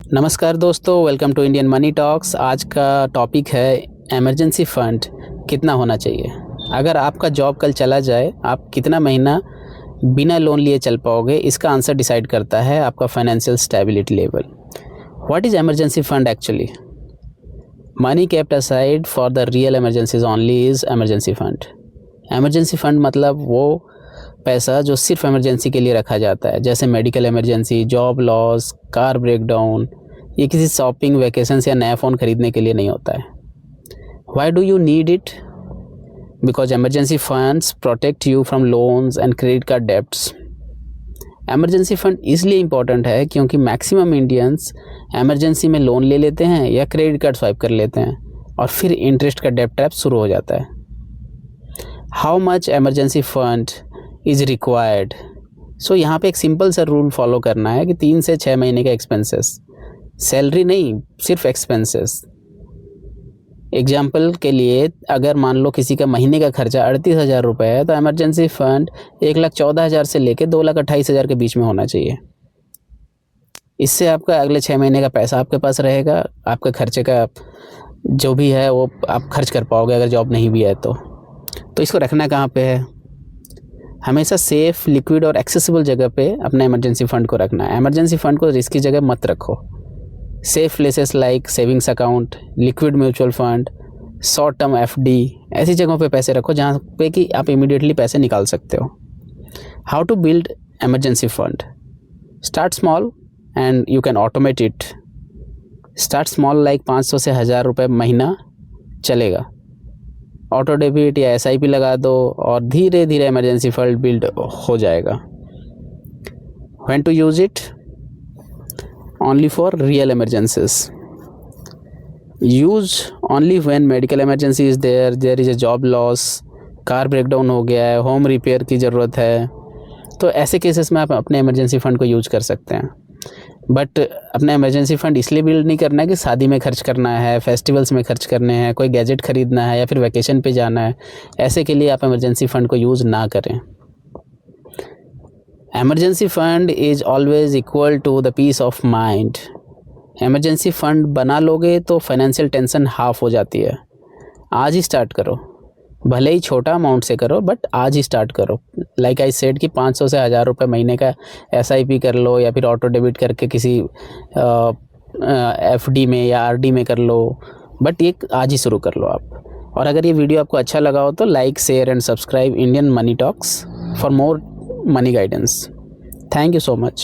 नमस्कार दोस्तों, welcome to Indian money talks. आज का टॉपिक है इमरजेंसी फ़ंड कितना होना चाहिए। अगर आपका जॉब कल चला जाए, आप कितना महीना बिना लोन लिए चल पाओगे, इसका आंसर डिसाइड करता है आपका financial stability level. What is emergency fund actually? Money kept aside for the real emergencies only is emergency fund. Emergency fund मतलब वो पैसा जो सिर्फ इमरजेंसी के लिए रखा जाता है, जैसे medical emergency, job loss, car breakdown. ये किसी शॉपिंग, वैकेशंस या नया फ़ोन खरीदने के लिए नहीं होता है। Why do you need it? Because emergency funds protect you from loans and credit card debts. Emergency fund इसलिए इम्पॉर्टेंट है क्योंकि मैक्सिमम इंडियंस इमरजेंसी में लोन ले लेते हैं या क्रेडिट कार्ड स्वाइप कर लेते हैं और फिर इंटरेस्ट का डेब्ट ट्रैप शुरू हो जाता है। How much emergency fund is required? So यहाँ पे एक सिंपल सा रूल फॉलो करना है कि 3 से 6 महीने का एक्सपेंसेस, सैलरी नहीं, सिर्फ एक्सपेंसेस। एग्जाम्पल के लिए, अगर मान लो किसी का महीने का खर्चा 38,000 रुपये है, तो इमरजेंसी फ़ंड 1,14,000 से लेके 2,28,000 के बीच में होना चाहिए। इससे आपका अगले 6 महीने का पैसा आपके पास रहेगा। आपके खर्चे का जो भी है वो आप खर्च कर पाओगे अगर जॉब नहीं भी है तो इसको रखना कहाँ पे है? हमेशा सेफ़, लिक्विड और एक्सेसिबल जगह पे अपना इमरजेंसी फ़ंड को रखना है। इमरजेंसी फ़ंड को रिस्की जगह मत रखो। Safe places like savings account, liquid mutual fund, short term FD, ऐसी जगहों पे पैसे रखो जहाँ पे कि आप इमीडिएटली पैसे निकाल सकते हो। How to build emergency fund? Start small and you can automate it. Start small like 500 से 1,000 रुपये महीना चलेगा। ऑटो डेबिट या SIP लगा दो और धीरे धीरे इमरजेंसी फंड बिल्ड हो जाएगा। When to use it? Only for real emergencies. Use only when medical emergency is there, there is a job loss, car breakdown हो गया है, होम रिपेयर की ज़रूरत है, तो ऐसे केसेस में आप अपने इमरजेंसी फ़ंड को यूज कर सकते हैं। बट अपना इमरजेंसी फ़ंड इसलिए बिल्ड नहीं करना है कि शादी में खर्च करना है, फेस्टिवल्स में खर्च करने हैं, कोई गैजेट ख़रीदना है या फिर वैकेशन पे जाना है। ऐसे के लिए आप इमरजेंसी फ़ंड को यूज़ ना करें। Emergency fund is always equal to the peace of mind. Emergency fund बना लोगे तो फाइनेंशियल टेंशन हाफ हो जाती है। आज ही स्टार्ट करो, भले ही छोटा अमाउंट से करो, बट आज ही स्टार्ट करो। लाइक आई सेड कि 500 से 1,000 रुपये महीने का SIP कर लो या फिर ऑटो डेबिट करके किसी FD में या RD में कर लो, बट ये आज ही शुरू कर लो आप। और अगर ये वीडियो आपको अच्छा लगा हो तो like, share and subscribe Indian money talks for more money guidance. Thank you so much.